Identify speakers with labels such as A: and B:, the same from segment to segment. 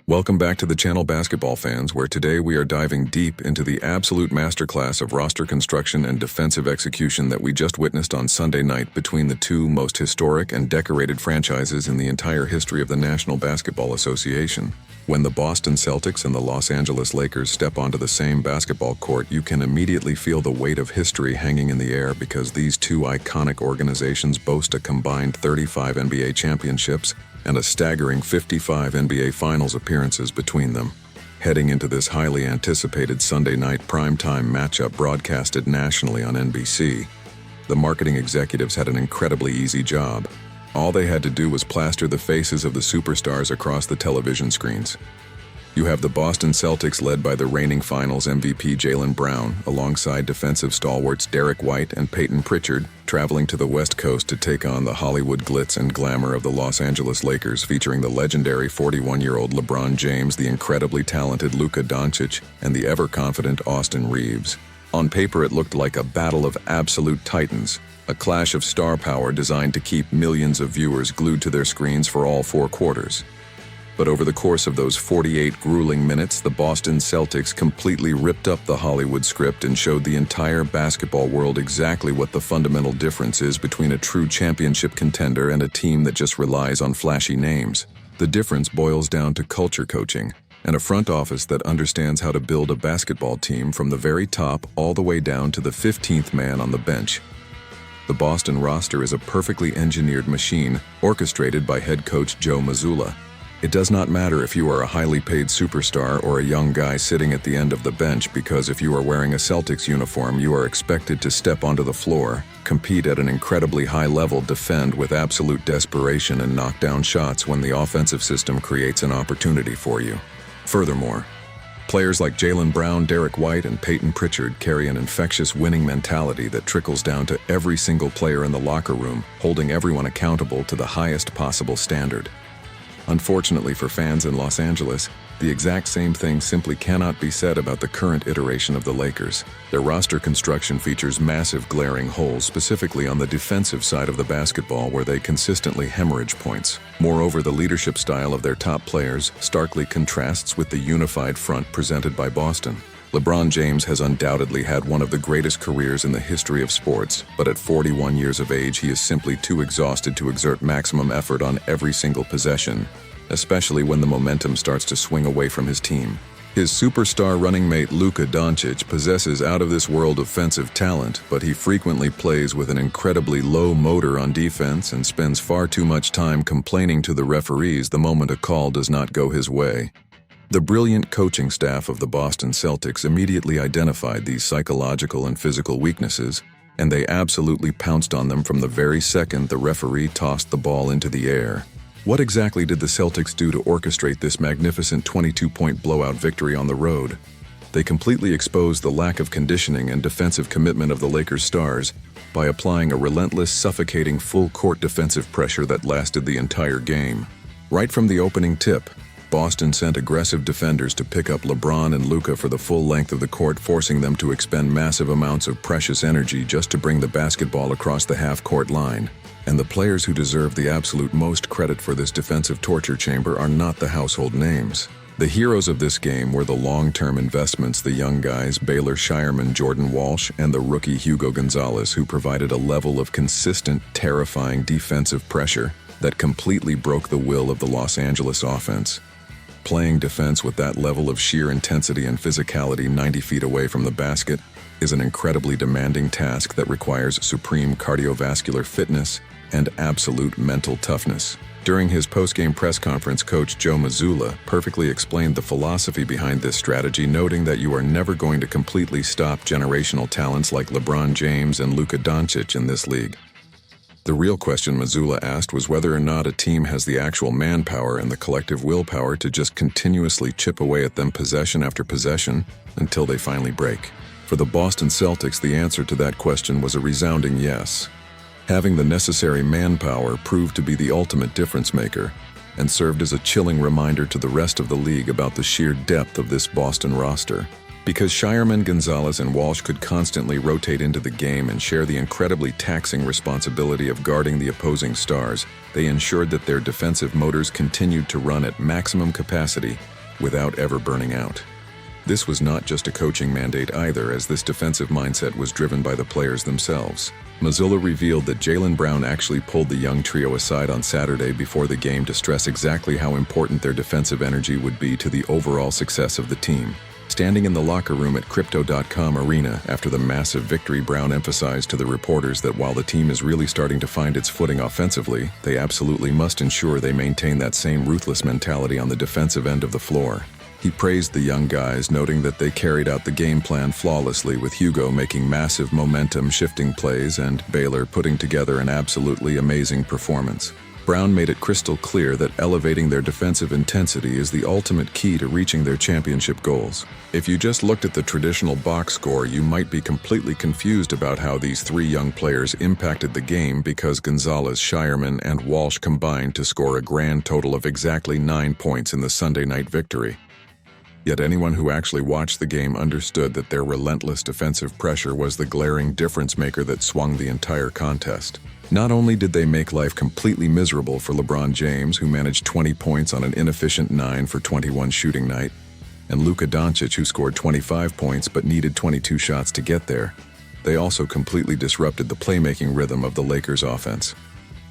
A: Welcome back to the channel, basketball fans, where today we are diving deep into the absolute masterclass of roster construction and defensive execution that we just witnessed on Sunday night between the two most historic and decorated franchises in the entire history of the National Basketball Association. When the Boston Celtics and the Los Angeles Lakers step onto the same basketball court, you can immediately feel the weight of history hanging in the air because these two iconic organizations boast a combined 35 NBA championships and a staggering 55 NBA Finals appearances between them. Heading into this highly anticipated Sunday night primetime matchup broadcasted nationally on NBC, the marketing executives had an incredibly easy job. All they had to do was plaster the faces of the superstars across the television screens. You have the Boston Celtics led by the reigning Finals MVP Jaylen Brown, alongside defensive stalwarts Derek White and Peyton Pritchard, traveling to the West Coast to take on the Hollywood glitz and glamour of the Los Angeles Lakers, featuring the legendary 41-year-old LeBron James, the incredibly talented Luka Doncic, and the ever-confident Austin Reeves. On paper, it looked like a battle of absolute titans, a clash of star power designed to keep millions of viewers glued to their screens for all four quarters. But over the course of those 48 grueling minutes, the Boston Celtics completely ripped up the Hollywood script and showed the entire basketball world exactly what the fundamental difference is between a true championship contender and a team that just relies on flashy names. The difference boils down to culture coaching and a front office that understands how to build a basketball team from the very top all the way down to the 15th man on the bench. The Boston roster is a perfectly engineered machine orchestrated by head coach Joe Mazzulla. It does not matter if you are a highly paid superstar or a young guy sitting at the end of the bench, because if you are wearing a Celtics uniform, you are expected to step onto the floor, compete at an incredibly high level, defend with absolute desperation, and knock down shots when the offensive system creates an opportunity for you. Furthermore, players like Jaylen Brown, Derek White, and Peyton Pritchard carry an infectious winning mentality that trickles down to every single player in the locker room, holding everyone accountable to the highest possible standard. Unfortunately for fans in Los Angeles, the exact same thing simply cannot be said about the current iteration of the Lakers. Their roster construction features massive glaring holes, specifically on the defensive side of the basketball, where they consistently hemorrhage points. Moreover, the leadership style of their top players starkly contrasts with the unified front presented by Boston. LeBron James has undoubtedly had one of the greatest careers in the history of sports, but at 41 years of age, he is simply too exhausted to exert maximum effort on every single possession, especially when the momentum starts to swing away from his team. His superstar running mate Luka Doncic possesses out-of-this-world offensive talent, but he frequently plays with an incredibly low motor on defense and spends far too much time complaining to the referees the moment a call does not go his way. The brilliant coaching staff of the Boston Celtics immediately identified these psychological and physical weaknesses, and they absolutely pounced on them from the very second the referee tossed the ball into the air. What exactly did the Celtics do to orchestrate this magnificent 22-point blowout victory on the road? They completely exposed the lack of conditioning and defensive commitment of the Lakers' stars by applying a relentless, suffocating full-court defensive pressure that lasted the entire game. Right from the opening tip, Boston sent aggressive defenders to pick up LeBron and Luka for the full length of the court, forcing them to expend massive amounts of precious energy just to bring the basketball across the half-court line. And the players who deserve the absolute most credit for this defensive torture chamber are not the household names. The heroes of this game were the long-term investments, the young guys Baylor Scheierman, Jordan Walsh, and the rookie Hugo Gonzalez, who provided a level of consistent, terrifying defensive pressure that completely broke the will of the Los Angeles offense. Playing defense with that level of sheer intensity and physicality 90 feet away from the basket is an incredibly demanding task that requires supreme cardiovascular fitness and absolute mental toughness. During his post-game press conference, coach Joe Mazzulla perfectly explained the philosophy behind this strategy, noting that you are never going to completely stop generational talents like LeBron James and Luka Doncic in this league. The real question Mazzulla asked was whether or not a team has the actual manpower and the collective willpower to just continuously chip away at them possession after possession until they finally break. For the Boston Celtics, the answer to that question was a resounding yes. Having the necessary manpower proved to be the ultimate difference maker and served as a chilling reminder to the rest of the league about the sheer depth of this Boston roster. Because Scheierman, Gonzalez, and Walsh could constantly rotate into the game and share the incredibly taxing responsibility of guarding the opposing stars, they ensured that their defensive motors continued to run at maximum capacity without ever burning out. This was not just a coaching mandate either, as this defensive mindset was driven by the players themselves. Mazzulla revealed that Jaylen Brown actually pulled the young trio aside on Saturday before the game to stress exactly how important their defensive energy would be to the overall success of the team. Standing in the locker room at Crypto.com Arena after the massive victory, Brown emphasized to the reporters that while the team is really starting to find its footing offensively, they absolutely must ensure they maintain that same ruthless mentality on the defensive end of the floor. He praised the young guys, noting that they carried out the game plan flawlessly, with Hugo making massive momentum-shifting plays and Baylor putting together an absolutely amazing performance. Brown made it crystal clear that elevating their defensive intensity is the ultimate key to reaching their championship goals. If you just looked at the traditional box score, you might be completely confused about how these three young players impacted the game, because Gonzalez, Scheierman, and Walsh combined to score a grand total of exactly 9 points in the Sunday night victory. Yet anyone who actually watched the game understood that their relentless defensive pressure was the glaring difference maker that swung the entire contest. Not only did they make life completely miserable for LeBron James, who managed 20 points on an inefficient 9 for 21 shooting night, and Luka Doncic, who scored 25 points but needed 22 shots to get there, they also completely disrupted the playmaking rhythm of the Lakers' offense.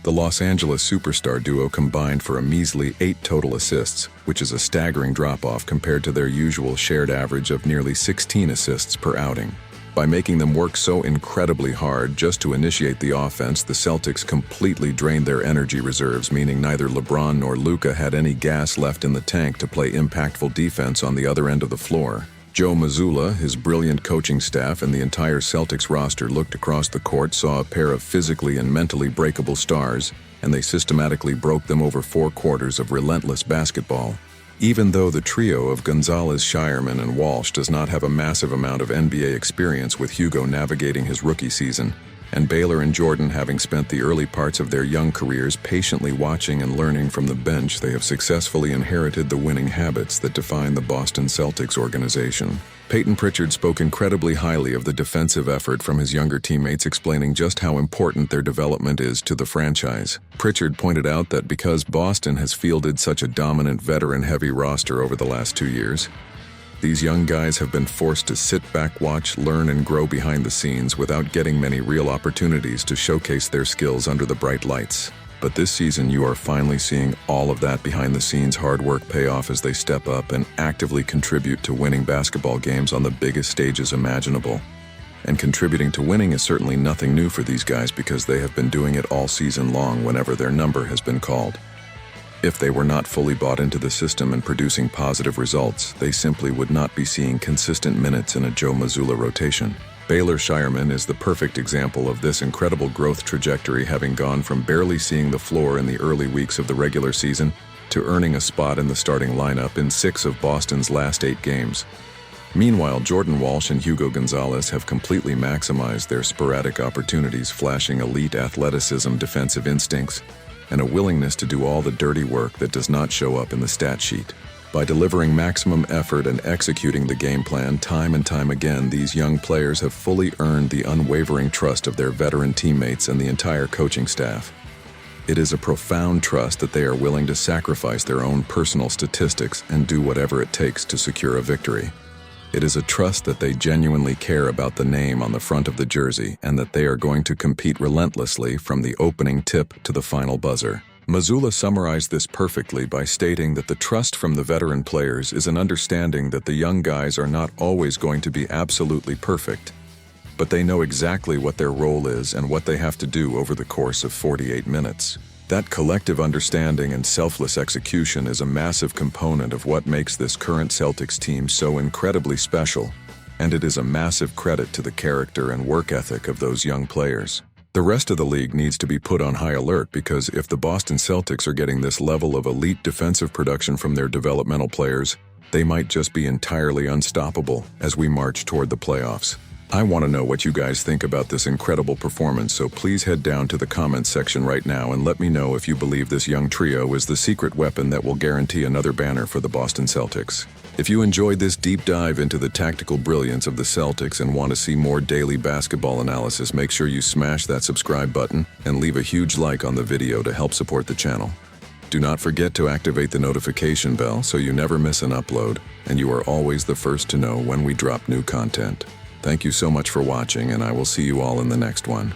A: The Los Angeles superstar duo combined for a measly 8 total assists, which is a staggering drop-off compared to their usual shared average of nearly 16 assists per outing. By making them work so incredibly hard just to initiate the offense, the Celtics completely drained their energy reserves, meaning neither LeBron nor Luka had any gas left in the tank to play impactful defense on the other end of the floor. Joe Mazzulla, his brilliant coaching staff, and the entire Celtics roster looked across the court, saw a pair of physically and mentally breakable stars, and they systematically broke them over 4 quarters of relentless basketball. Even though the trio of Gonzalez, Scheierman, and Walsh does not have a massive amount of NBA experience, with Hugo navigating his rookie season, and Baylor and Jordan having spent the early parts of their young careers patiently watching and learning from the bench, they have successfully inherited the winning habits that define the Boston Celtics organization. Peyton Pritchard spoke incredibly highly of the defensive effort from his younger teammates, explaining just how important their development is to the franchise. Pritchard pointed out that because Boston has fielded such a dominant veteran-heavy roster over the last 2 years, these young guys have been forced to sit back, watch, learn, and grow behind the scenes without getting many real opportunities to showcase their skills under the bright lights. But this season, you are finally seeing all of that behind-the-scenes hard work pay off as they step up and actively contribute to winning basketball games on the biggest stages imaginable. And contributing to winning is certainly nothing new for these guys, because they have been doing it all season long whenever their number has been called. If they were not fully bought into the system and producing positive results, they simply would not be seeing consistent minutes in a Joe Mazzulla rotation. Baylor Scheierman is the perfect example of this incredible growth trajectory, having gone from barely seeing the floor in the early weeks of the regular season to earning a spot in the starting lineup in 6 of Boston's last 8 games. Meanwhile, Jordan Walsh and Hugo Gonzalez have completely maximized their sporadic opportunities, flashing elite athleticism, defensive instincts, and a willingness to do all the dirty work that does not show up in the stat sheet. By delivering maximum effort and executing the game plan time and time again, these young players have fully earned the unwavering trust of their veteran teammates and the entire coaching staff. It is a profound trust that they are willing to sacrifice their own personal statistics and do whatever it takes to secure a victory. It is a trust that they genuinely care about the name on the front of the jersey, and that they are going to compete relentlessly from the opening tip to the final buzzer. Mazzulla summarized this perfectly by stating that the trust from the veteran players is an understanding that the young guys are not always going to be absolutely perfect, but they know exactly what their role is and what they have to do over the course of 48 minutes. That collective understanding and selfless execution is a massive component of what makes this current Celtics team so incredibly special, and it is a massive credit to the character and work ethic of those young players. The rest of the league needs to be put on high alert, because if the Boston Celtics are getting this level of elite defensive production from their developmental players, they might just be entirely unstoppable as we march toward the playoffs. I want to know what you guys think about this incredible performance, so please head down to the comments section right now and let me know if you believe this young trio is the secret weapon that will guarantee another banner for the Boston Celtics. If you enjoyed this deep dive into the tactical brilliance of the Celtics and want to see more daily basketball analysis, make sure you smash that subscribe button and leave a huge like on the video to help support the channel. Do not forget to activate the notification bell so you never miss an upload and you are always the first to know when we drop new content. Thank you so much for watching, and I will see you all in the next one.